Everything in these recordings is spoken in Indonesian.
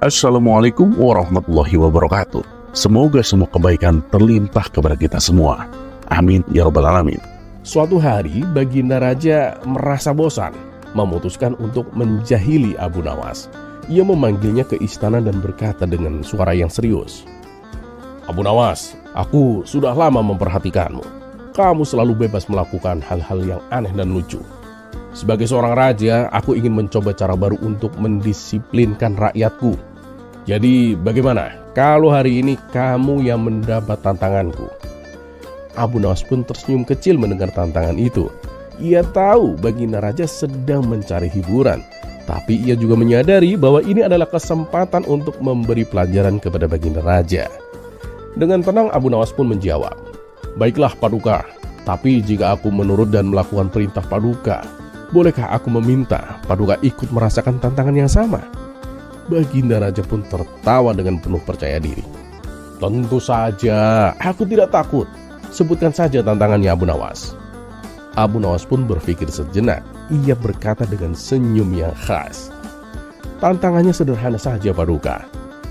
Assalamualaikum warahmatullahi wabarakatuh. Semoga semua kebaikan terlimpah kepada kita semua. Amin ya rabbal alamin. Suatu hari Baginda Raja merasa bosan, memutuskan untuk menjahili Abu Nawas. Ia memanggilnya ke istana dan berkata dengan suara yang serius, "Abu Nawas, aku sudah lama memperhatikanmu. Kamu selalu bebas melakukan hal-hal yang aneh dan lucu. Sebagai seorang raja, aku ingin mencoba cara baru untuk mendisiplinkan rakyatku. Jadi bagaimana kalau hari ini kamu yang mendapat tantanganku?" Abu Nawas pun tersenyum kecil mendengar tantangan itu. Ia tahu Baginda Raja sedang mencari hiburan, tapi ia juga menyadari bahwa ini adalah kesempatan untuk memberi pelajaran kepada Baginda Raja. Dengan tenang Abu Nawas pun menjawab, "Baiklah Paduka, tapi jika aku menurut dan melakukan perintah Paduka, bolehkah aku meminta Paduka ikut merasakan tantangan yang sama?" Baginda Raja pun tertawa dengan penuh percaya diri. "Tentu saja, aku tidak takut. Sebutkan saja tantangannya Abu Nawas." Abu Nawas pun berpikir sejenak. Ia berkata dengan senyum yang khas, "Tantangannya sederhana saja Paduka.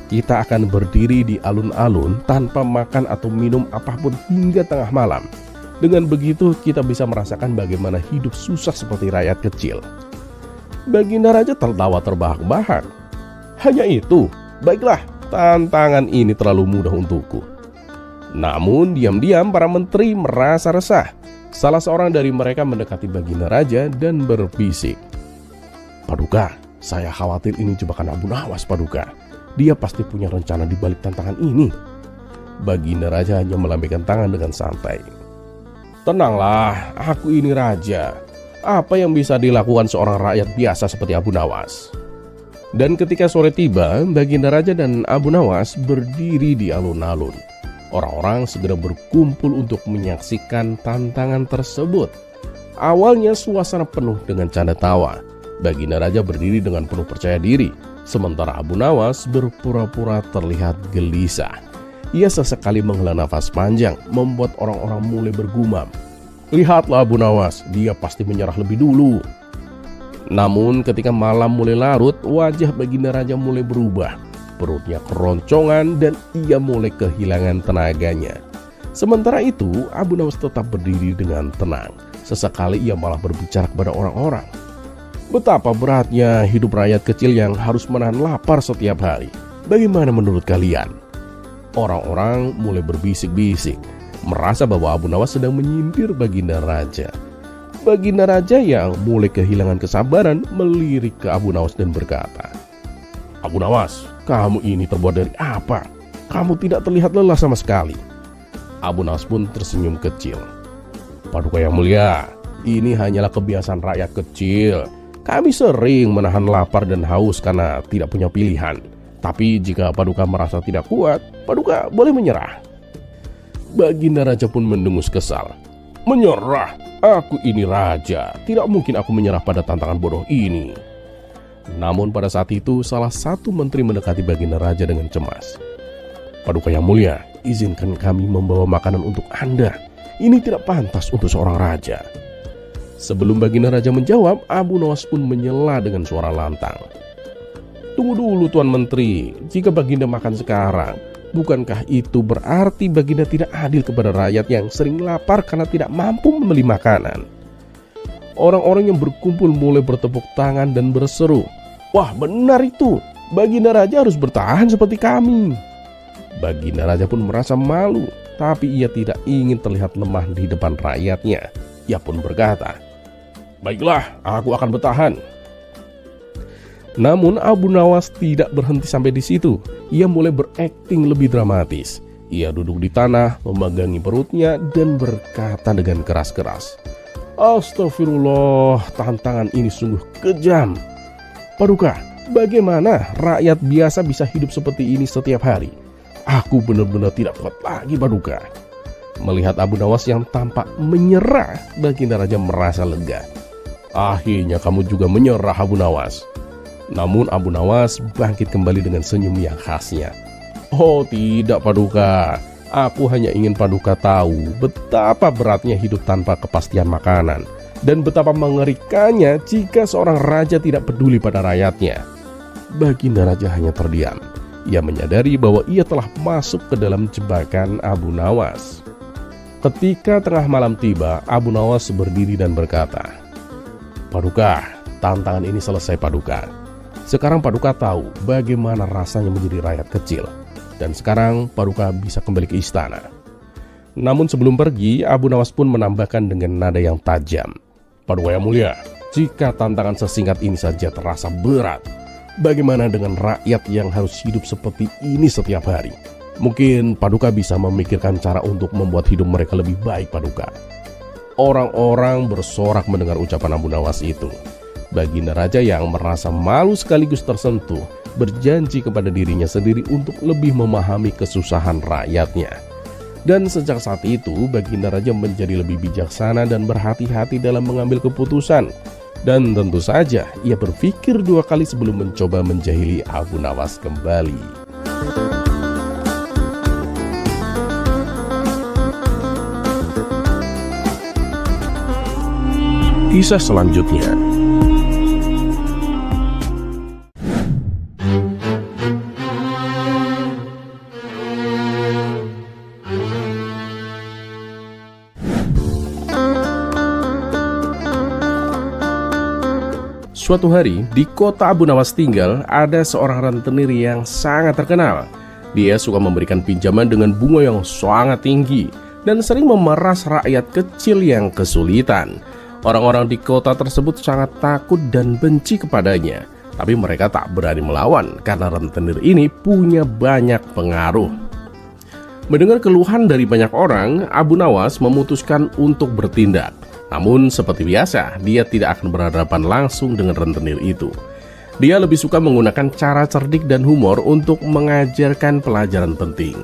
Kita akan berdiri di alun-alun tanpa makan atau minum apapun hingga tengah malam. Dengan begitu kita bisa merasakan bagaimana hidup susah seperti rakyat kecil." Baginda Raja tertawa terbahak-bahak. "Hanya itu? Baiklah, tantangan ini terlalu mudah untukku." Namun diam-diam para menteri merasa resah. Salah seorang dari mereka mendekati Baginda Raja dan berbisik, "Paduka, saya khawatir ini jebakan Abu Nawas Paduka. Dia pasti punya rencana di balik tantangan ini." Baginda Raja hanya melambaikan tangan dengan santai. "Tenanglah, aku ini raja. Apa yang bisa dilakukan seorang rakyat biasa seperti Abu Nawas?" Dan ketika sore tiba, Baginda Raja dan Abu Nawas berdiri di alun-alun. Orang-orang segera berkumpul untuk menyaksikan tantangan tersebut. Awalnya suasana penuh dengan canda tawa. Baginda Raja berdiri dengan penuh percaya diri, sementara Abu Nawas berpura-pura terlihat gelisah. Ia sesekali menghela nafas panjang, membuat orang-orang mulai bergumam, "Lihatlah Abu Nawas, dia pasti menyerah lebih dulu." Namun ketika malam mulai larut, wajah Baginda Raja mulai berubah. Perutnya keroncongan dan ia mulai kehilangan tenaganya. Sementara itu Abu Nawas tetap berdiri dengan tenang. Sesekali ia malah berbicara kepada orang-orang. "Betapa beratnya hidup rakyat kecil yang harus menahan lapar setiap hari. Bagaimana menurut kalian?" Orang-orang mulai berbisik-bisik, merasa bahwa Abu Nawas sedang menyindir Baginda Raja. Baginda Raja yang mulai kehilangan kesabaran melirik ke Abu Nawas dan berkata, "Abu Nawas, kamu ini terbuat dari apa? Kamu tidak terlihat lelah sama sekali." Abu Nawas pun tersenyum kecil. "Paduka yang mulia, ini hanyalah kebiasaan rakyat kecil. Kami sering menahan lapar dan haus karena tidak punya pilihan. Tapi jika Paduka merasa tidak kuat, Paduka boleh menyerah." Baginda Raja pun mendengus kesal. "Menyerah? Aku ini raja, tidak mungkin aku menyerah pada tantangan bodoh ini." Namun pada saat itu salah satu menteri mendekati Baginda Raja dengan cemas. "Paduka yang mulia, izinkan kami membawa makanan untuk Anda. Ini tidak pantas untuk seorang raja." Sebelum Baginda Raja menjawab, Abu Nawas pun menyela dengan suara lantang. "Tunggu dulu Tuan Menteri, jika Baginda makan sekarang, bukankah itu berarti Baginda tidak adil kepada rakyat yang sering lapar karena tidak mampu membeli makanan?" Orang-orang yang berkumpul mulai bertepuk tangan dan berseru, "Wah, benar itu. Baginda Raja harus bertahan seperti kami." Baginda Raja pun merasa malu, tapi ia tidak ingin terlihat lemah di depan rakyatnya. Ia pun berkata, "Baiklah, aku akan bertahan." Namun Abu Nawas tidak berhenti sampai di situ. Ia mulai berakting lebih dramatis. Ia duduk di tanah, memegangi perutnya dan berkata dengan keras-keras, "Astagfirullah, tantangan ini sungguh kejam. Paduka, bagaimana rakyat biasa bisa hidup seperti ini setiap hari? Aku benar-benar tidak kuat lagi Paduka." Melihat Abu Nawas yang tampak menyerah, Baginda Raja merasa lega. "Akhirnya kamu juga menyerah Abu Nawas." Namun Abu Nawas bangkit kembali dengan senyum yang khasnya. "Oh tidak Paduka, aku hanya ingin Paduka tahu betapa beratnya hidup tanpa kepastian makanan dan betapa mengerikannya jika seorang raja tidak peduli pada rakyatnya." Baginda Raja hanya terdiam. Ia menyadari bahwa ia telah masuk ke dalam jebakan Abu Nawas. Ketika tengah malam tiba, Abu Nawas berdiri dan berkata, "Paduka, tantangan ini selesai Paduka. Sekarang Paduka tahu bagaimana rasanya menjadi rakyat kecil. Dan sekarang Paduka bisa kembali ke istana." Namun sebelum pergi, Abu Nawas pun menambahkan dengan nada yang tajam, "Paduka yang mulia, jika tantangan sesingkat ini saja terasa berat, bagaimana dengan rakyat yang harus hidup seperti ini setiap hari? Mungkin Paduka bisa memikirkan cara untuk membuat hidup mereka lebih baik Paduka." Orang-orang bersorak mendengar ucapan Abu Nawas itu. Baginda Raja yang merasa malu sekaligus tersentuh berjanji kepada dirinya sendiri untuk lebih memahami kesusahan rakyatnya. Dan sejak saat itu Baginda Raja menjadi lebih bijaksana dan berhati-hati dalam mengambil keputusan. Dan tentu saja ia berpikir dua kali sebelum mencoba menjahili Abu Nawas kembali. Kisah selanjutnya. Suatu hari, di kota Abu Nawas tinggal, ada seorang rentenir yang sangat terkenal. Dia suka memberikan pinjaman dengan bunga yang sangat tinggi dan sering memeras rakyat kecil yang kesulitan. Orang-orang di kota tersebut sangat takut dan benci kepadanya, tapi mereka tak berani melawan karena rentenir ini punya banyak pengaruh. Mendengar keluhan dari banyak orang, Abu Nawas memutuskan untuk bertindak. Namun seperti biasa, dia tidak akan berhadapan langsung dengan rentenir itu. Dia lebih suka menggunakan cara cerdik dan humor untuk mengajarkan pelajaran penting.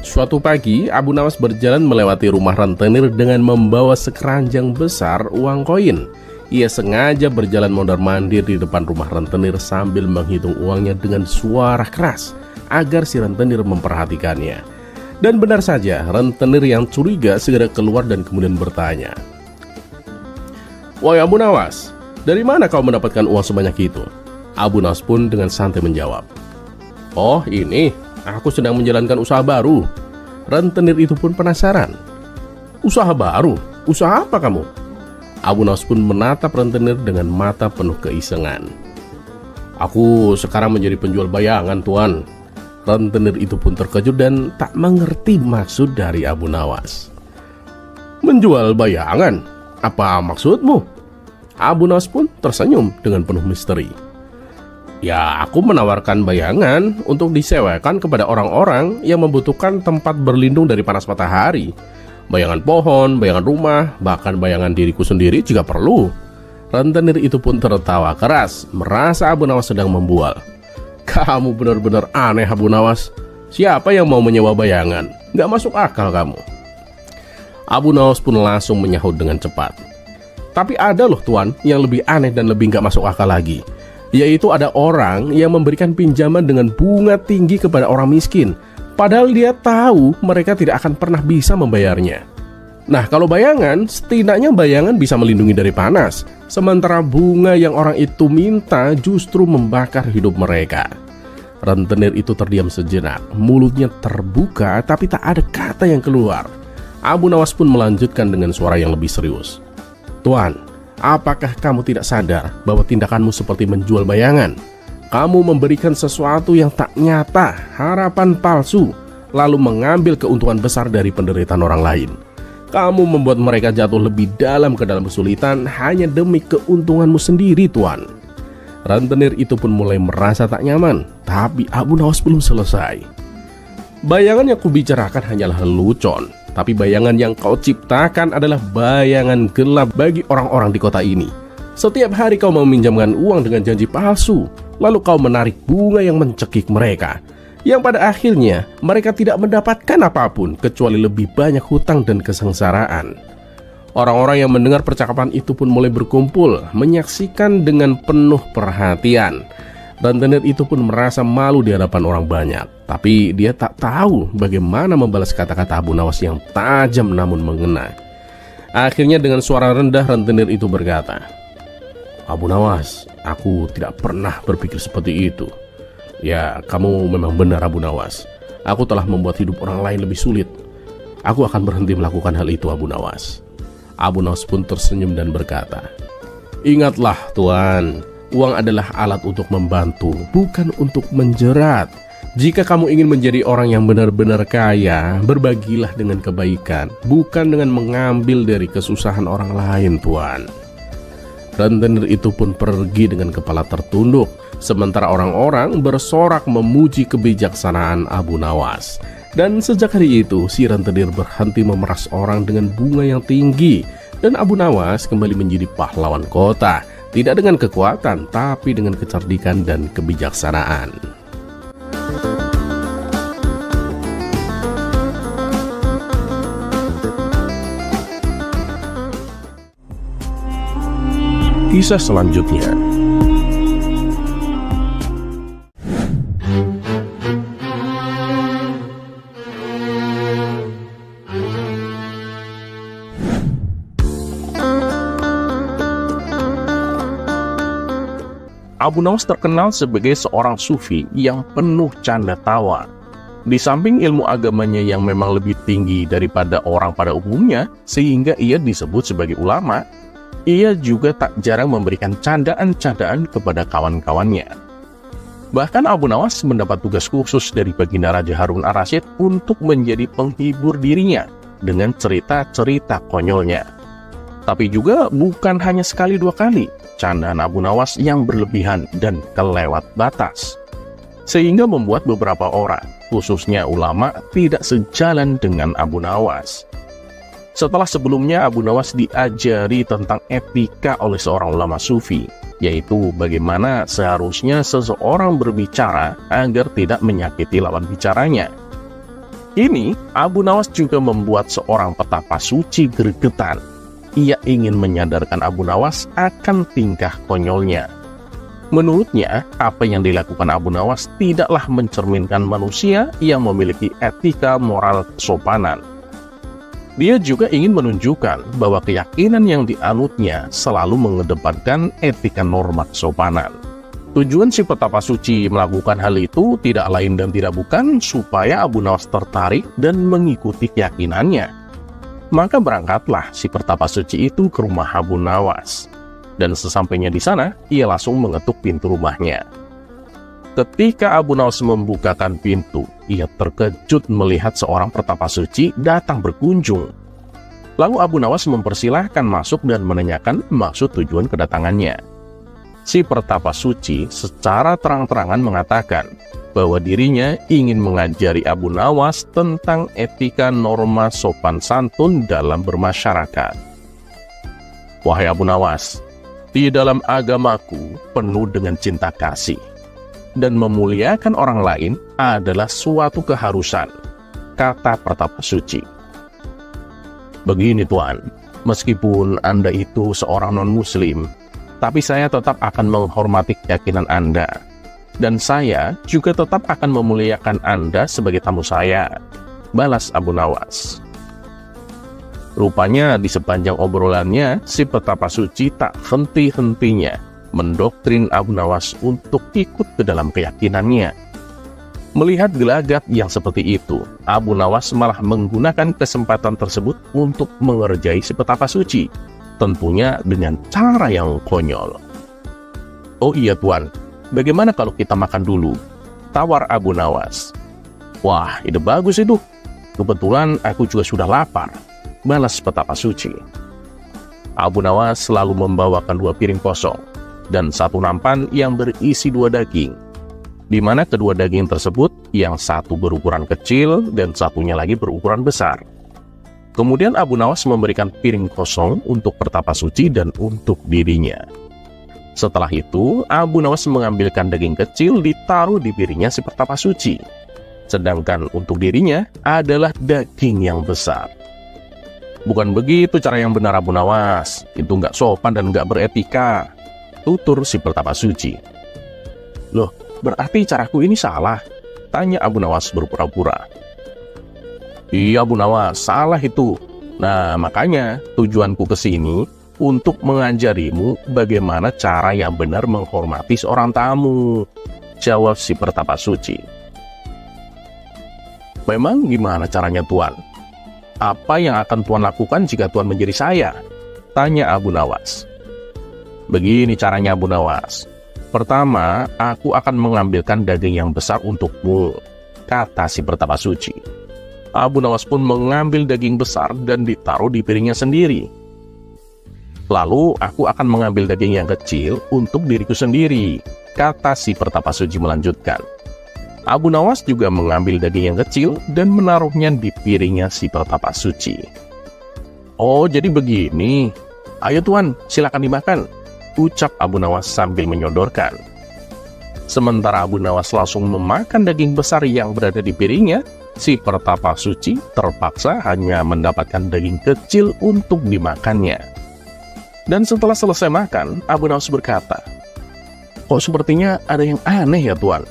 Suatu pagi, Abu Nawas berjalan melewati rumah rentenir dengan membawa sekeranjang besar uang koin. Ia sengaja berjalan mondar-mandir di depan rumah rentenir sambil menghitung uangnya dengan suara keras agar si rentenir memperhatikannya. Dan benar saja, rentenir yang curiga segera keluar dan kemudian bertanya, "Wahai Abu Nawas, dari mana kau mendapatkan uang sebanyak itu?" Abu Nawas pun dengan santai menjawab, "Oh ini, aku sedang menjalankan usaha baru." Rentenir itu pun penasaran. "Usaha baru? Usaha apa kamu?" Abu Nawas pun menatap rentenir dengan mata penuh keisengan. "Aku sekarang menjadi penjual bayangan, Tuan." Rentenir itu pun terkejut dan tak mengerti maksud dari Abu Nawas. "Menjual bayangan? Apa maksudmu?" Abu Nawas pun tersenyum dengan penuh misteri. "Ya, aku menawarkan bayangan untuk disewakan kepada orang-orang yang membutuhkan tempat berlindung dari panas matahari. Bayangan pohon, bayangan rumah, bahkan bayangan diriku sendiri jika perlu." Rentenir itu pun tertawa keras, merasa Abu Nawas sedang membual. "Kamu benar-benar aneh Abu Nawas. Siapa yang mau menyewa bayangan? Gak masuk akal kamu." Abu Nawas pun langsung menyahut dengan cepat. "Tapi ada loh Tuan yang lebih aneh dan lebih gak masuk akal lagi. Yaitu ada orang yang memberikan pinjaman dengan bunga tinggi kepada orang miskin, padahal dia tahu mereka tidak akan pernah bisa membayarnya. Nah, kalau bayangan, setidaknya bayangan bisa melindungi dari panas, sementara bunga yang orang itu minta justru membakar hidup mereka." Rentenir itu terdiam sejenak, mulutnya terbuka tapi tak ada kata yang keluar. Abu Nawas pun melanjutkan dengan suara yang lebih serius, "Tuan, apakah kamu tidak sadar bahwa tindakanmu seperti menjual bayangan? Kamu memberikan sesuatu yang tak nyata, harapan palsu, lalu mengambil keuntungan besar dari penderitaan orang lain. Kamu membuat mereka jatuh lebih dalam ke dalam kesulitan hanya demi keuntunganmu sendiri, Tuan." Rentenir itu pun mulai merasa tak nyaman, tapi Abu Nawas belum selesai. "Bayangan yang kubicarakan hanyalah lelucon, tapi bayangan yang kau ciptakan adalah bayangan gelap bagi orang-orang di kota ini. Setiap hari kau meminjamkan uang dengan janji palsu, lalu kau menarik bunga yang mencekik mereka, yang pada akhirnya mereka tidak mendapatkan apapun kecuali lebih banyak hutang dan kesengsaraan." Orang-orang yang mendengar percakapan itu pun mulai berkumpul, menyaksikan dengan penuh perhatian. Rentenir itu pun merasa malu di hadapan orang banyak, tapi dia tak tahu bagaimana membalas kata-kata Abu Nawas yang tajam namun mengena. Akhirnya dengan suara rendah rentenir itu berkata, "Abu Nawas, aku tidak pernah berpikir seperti itu. Ya, kamu memang benar Abu Nawas. Aku telah membuat hidup orang lain lebih sulit. Aku akan berhenti melakukan hal itu, Abu Nawas. Abu Nawas pun tersenyum dan berkata, "Ingatlah Tuan, uang adalah alat untuk membantu, bukan untuk menjerat. Jika kamu ingin menjadi orang yang benar-benar kaya, berbagilah dengan kebaikan, bukan dengan mengambil dari kesusahan orang lain, Tuan." Rentenir itu pun pergi dengan kepala tertunduk, sementara orang-orang bersorak memuji kebijaksanaan Abu Nawas. Dan sejak hari itu, si rentenir berhenti memeras orang dengan bunga yang tinggi, dan Abu Nawas kembali menjadi pahlawan kota, tidak dengan kekuatan, tapi dengan kecerdikan dan kebijaksanaan. Kisah selanjutnya. Abu Nawas terkenal sebagai seorang sufi yang penuh canda tawa. Di samping ilmu agamanya yang memang lebih tinggi daripada orang pada umumnya, sehingga ia disebut sebagai ulama, ia juga tak jarang memberikan candaan-candaan kepada kawan-kawannya. Bahkan Abu Nawas mendapat tugas khusus dari Baginda Raja Harun ar-Rasyid untuk menjadi penghibur dirinya dengan cerita-cerita konyolnya. Tapi juga bukan hanya sekali dua kali, candaan Abu Nawas yang berlebihan dan kelewat batas, sehingga membuat beberapa orang, khususnya ulama, tidak sejalan dengan Abu Nawas. Setelah sebelumnya Abu Nawas diajari tentang etika oleh seorang ulama sufi, yaitu bagaimana seharusnya seseorang berbicara agar tidak menyakiti lawan bicaranya. Ini Abu Nawas juga membuat seorang petapa suci gregetan. Ia ingin menyadarkan Abu Nawas akan tingkah konyolnya. Menurutnya, apa yang dilakukan Abu Nawas tidaklah mencerminkan manusia yang memiliki etika moral kesopanan. Dia juga ingin menunjukkan bahwa keyakinan yang dianutnya selalu mengedepankan etika norma kesopanan. Tujuan si petapa suci melakukan hal itu tidak lain dan tidak bukan supaya Abu Nawas tertarik dan mengikuti keyakinannya. Maka berangkatlah si petapa suci itu ke rumah Abu Nawas. Dan sesampainya di sana, ia langsung mengetuk pintu rumahnya. Ketika Abu Nawas membukakan pintu, ia terkejut melihat seorang petapa suci datang berkunjung. Lalu Abu Nawas mempersilahkan masuk dan menanyakan maksud tujuan kedatangannya. Si petapa suci secara terang-terangan mengatakan bahwa dirinya ingin mengajari Abu Nawas tentang etika norma sopan santun dalam bermasyarakat. "Wahai Abu Nawas, di dalam agamaku penuh dengan cinta kasih. Dan memuliakan orang lain adalah suatu keharusan," kata petapa suci. "Begini Tuan, meskipun Anda itu seorang non-muslim, tapi saya tetap akan menghormati keyakinan Anda. Dan saya juga tetap akan memuliakan Anda sebagai tamu saya," balas Abu Nawas. Rupanya di sepanjang obrolannya, si petapa suci tak henti-hentinya mendoktrin Abu Nawas untuk ikut ke dalam keyakinannya. Melihat gelagat yang seperti itu, Abu Nawas malah menggunakan kesempatan tersebut untuk mengerjai si petapa suci, tentunya dengan cara yang konyol. "Oh iya Tuan, bagaimana kalau kita makan dulu?" tawar Abu Nawas. "Wah, ide bagus itu. Kebetulan aku juga sudah lapar," balas petapa suci. Abu Nawas selalu membawakan 2 piring kosong dan 1 nampan yang berisi 2 daging, di mana kedua daging tersebut yang satu berukuran kecil dan satunya lagi berukuran besar. Kemudian Abu Nawas memberikan piring kosong untuk petapa suci dan untuk dirinya. Setelah itu, Abu Nawas mengambilkan daging kecil ditaruh di piringnya si petapa suci, sedangkan untuk dirinya adalah daging yang besar. "Bukan begitu cara yang benar Abu Nawas, itu nggak sopan dan nggak beretika," tutur si petapa suci. "Loh, berarti caraku ini salah?" tanya Abu Nawas berpura-pura. "Iya Abu Nawas, salah itu. Nah, makanya tujuanku ke sini untuk mengajarimu bagaimana cara yang benar menghormati seorang tamu. Jawab si pertapa suci. Memang gimana caranya Tuan? Apa yang akan Tuan lakukan jika Tuan menjadi saya? Tanya Abu Nawas. Begini caranya Abu Nawas. Pertama, aku akan mengambilkan daging yang besar untukmu, kata si pertapa suci. Abu Nawas pun mengambil daging besar dan ditaruh di piringnya sendiri. Lalu aku akan mengambil daging yang kecil untuk diriku sendiri, kata si pertapa suci melanjutkan. Abu Nawas juga mengambil daging yang kecil dan menaruhnya di piringnya si pertapa suci. Oh, jadi begini. Ayo Tuan, silakan dimakan, ucap Abu Nawas sambil menyodorkan. Sementara Abu Nawas langsung memakan daging besar yang berada di piringnya, si pertapa suci terpaksa hanya mendapatkan daging kecil untuk dimakannya. Dan setelah selesai makan, Abu Nawas berkata, "Kok sepertinya ada yang aneh ya Tuan?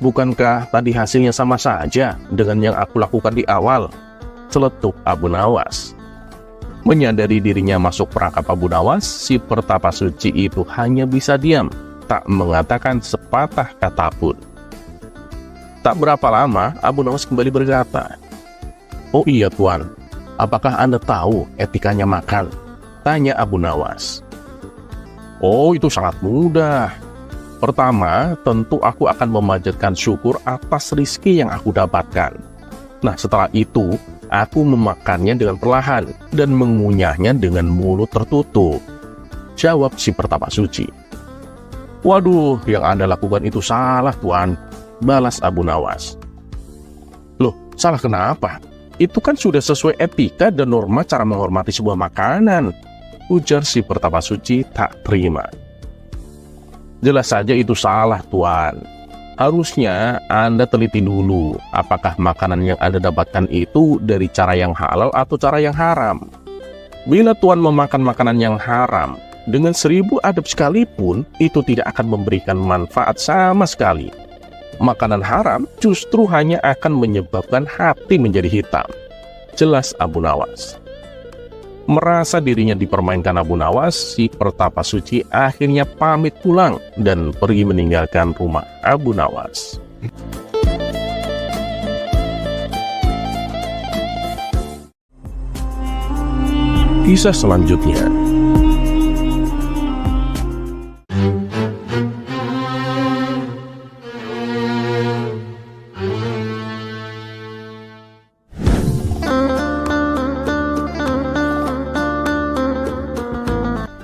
Bukankah tadi hasilnya sama saja dengan yang aku lakukan di awal?" Celetuk Abu Nawas. Menyadari dirinya masuk perangkap Abu Nawas, si pertapa suci itu hanya bisa diam, tak mengatakan sepatah kata pun. Tak berapa lama, Abu Nawas kembali berkata, "Oh iya Tuan, apakah Anda tahu etikanya makan?" Tanya Abu Nawas. "Oh, itu sangat mudah. Pertama, tentu aku akan memanjatkan syukur atas rizki yang aku dapatkan. Nah, setelah itu, aku memakannya dengan perlahan dan mengunyahnya dengan mulut tertutup," jawab si pertapa suci. "Waduh, yang Anda lakukan itu salah Tuan," balas Abu Nawas. "Loh, salah kenapa? Itu kan sudah sesuai etika dan norma cara menghormati sebuah makanan," ujar si pertapa suci tak terima. "Jelas saja itu salah Tuan. Harusnya Anda teliti dulu apakah makanan yang Anda dapatkan itu dari cara yang halal atau cara yang haram. Bila Tuan memakan makanan yang haram, dengan 1000 adab sekalipun, itu tidak akan memberikan manfaat sama sekali. Makanan haram justru hanya akan menyebabkan hati menjadi hitam," jelas Abu Nawas. Merasa dirinya dipermainkan Abu Nawas, si pertapa suci akhirnya pamit pulang dan pergi meninggalkan rumah Abu Nawas. Kisah selanjutnya.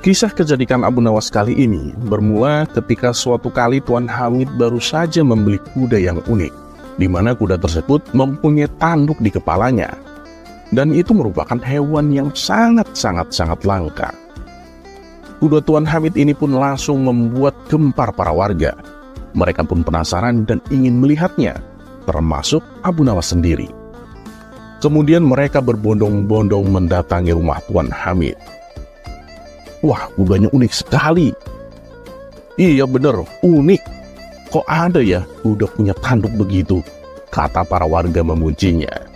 Kisah kecerdikan Abu Nawas kali ini bermula ketika suatu kali Tuan Hamid baru saja membeli kuda yang unik, di mana kuda tersebut mempunyai tanduk di kepalanya. Dan itu merupakan hewan yang sangat langka. Kuda Tuan Hamid ini pun langsung membuat gempar para warga. Mereka pun penasaran dan ingin melihatnya, termasuk Abu Nawas sendiri. Kemudian mereka berbondong-bondong mendatangi rumah Tuan Hamid. "Wah, kudanya unik sekali." "Iya bener, unik. Kok ada ya kuda punya tanduk begitu?" kata para warga memujinya.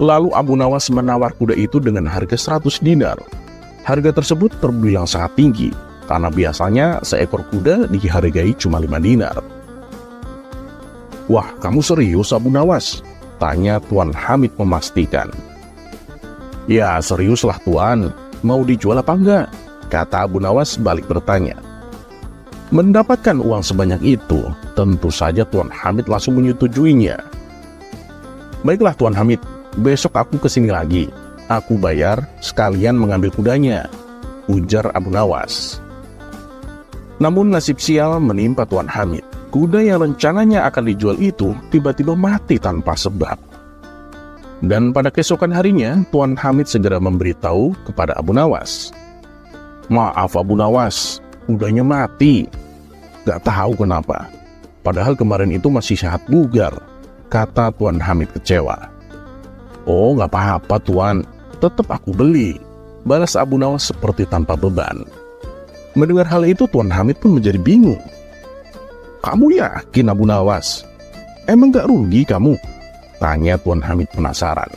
Lalu Abu Nawas menawar kuda itu dengan harga 100 dinar. Harga tersebut terbilang sangat tinggi, karena biasanya seekor kuda dihargai cuma 5 dinar. "Wah, kamu serius Abu Nawas?" tanya Tuan Hamid memastikan. "Ya, seriuslah Tuan. Mau dijual apa enggak?" kata Abu Nawas balik bertanya. Mendapatkan uang sebanyak itu, tentu saja Tuan Hamid langsung menyetujuinya. "Baiklah Tuan Hamid, besok aku kesini lagi. Aku bayar sekalian mengambil kudanya," ujar Abu Nawas. Namun nasib sial menimpa Tuan Hamid. Kuda yang rencananya akan dijual itu tiba-tiba mati tanpa sebab. Dan pada keesokan harinya, Tuan Hamid segera memberitahu kepada Abu Nawas. "Maaf Abu Nawas, kudanya mati. Gak tahu kenapa. Padahal kemarin itu masih sehat bugar," kata Tuan Hamid kecewa. "Oh, gak apa-apa Tuan, tetap aku beli," balas Abu Nawas seperti tanpa beban. Mendengar hal itu, Tuan Hamid pun menjadi bingung. "Kamu yakin Abu Nawas? Emang gak rugi kamu?" tanya Tuan Hamid penasaran.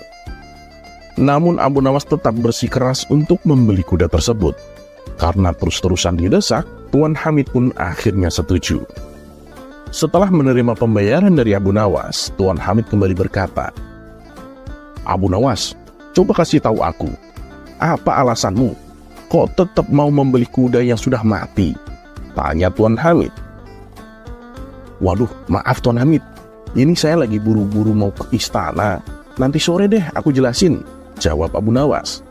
Namun Abu Nawas tetap bersikeras untuk membeli kuda tersebut. Karena terus-terusan didesak, Tuan Hamid pun akhirnya setuju. Setelah menerima pembayaran dari Abu Nawas, Tuan Hamid kembali berkata, "Abu Nawas, coba kasih tahu aku, apa alasanmu? Kok tetap mau membeli kuda yang sudah mati?" tanya Tuan Hamid. "Waduh, maaf Tuan Hamid, ini saya lagi buru-buru mau ke istana. Nanti sore deh aku jelasin," jawab Abu Nawas.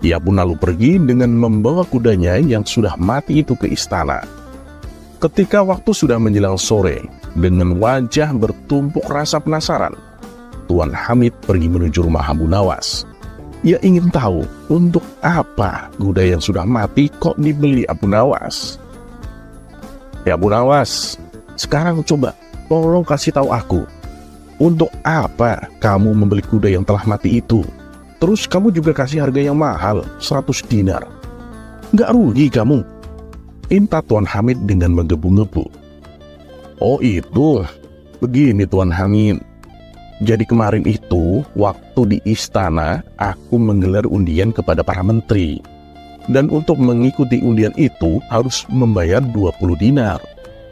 Ia pun lalu pergi dengan membawa kudanya yang sudah mati itu ke istana. Ketika waktu sudah menjelang sore, dengan wajah bertumpuk rasa penasaran, Tuan Hamid pergi menuju rumah Abu Nawas. Ia ingin tahu untuk apa kuda yang sudah mati kok dibeli Abu Nawas. "Ya Abu Nawas, sekarang coba tolong kasih tahu aku, untuk apa kamu membeli kuda yang telah mati itu? Terus kamu juga kasih harga yang mahal, 100 dinar. Nggak rugi kamu?" minta Tuan Hamid dengan menggebu-gebu. "Oh itu, begini Tuan Hamid. Jadi kemarin itu, waktu di istana, aku menggelar undian kepada para menteri. Dan untuk mengikuti undian itu, harus membayar 20 dinar,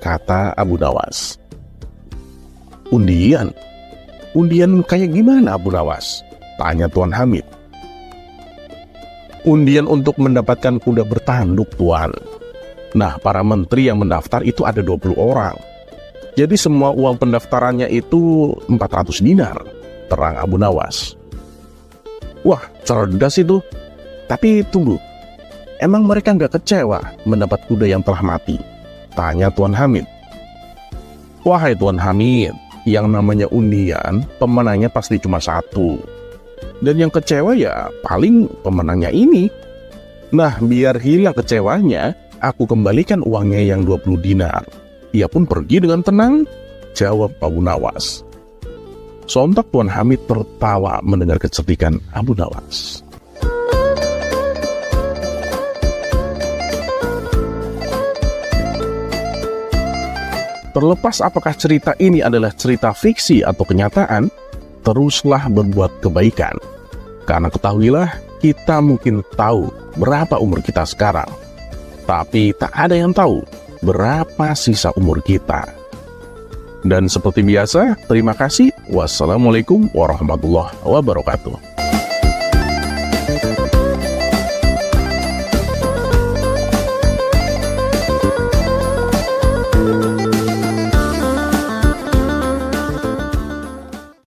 kata Abu Nawas. "Undian? Undian kayak gimana Abu Nawas?" tanya Tuan Hamid. "Undian untuk mendapatkan kuda bertanduk, Tuan. Nah, para menteri yang mendaftar itu ada 20 orang. Jadi semua uang pendaftarannya itu 400 dinar, terang Abu Nawas. "Wah, cerdas itu. Tapi tunggu, emang mereka nggak kecewa mendapat kuda yang telah mati?" tanya Tuan Hamid. "Wahai Tuan Hamid, yang namanya undian, pemenangnya pasti cuma satu. Dan yang kecewa ya paling pemenangnya ini. Nah, biar hilang kecewanya, aku kembalikan uangnya yang 20 dinar. Ia pun pergi dengan tenang," jawab Abu Nawas. Sontak Tuan Hamid tertawa mendengar kecerdikan Abu Nawas. Terlepas apakah cerita ini adalah cerita fiksi atau kenyataan, teruslah berbuat kebaikan. Karena ketahuilah, kita mungkin tahu berapa umur kita sekarang, tapi tak ada yang tahu berapa sisa umur kita. Dan seperti biasa, terima kasih. Wassalamualaikum warahmatullahi wabarakatuh.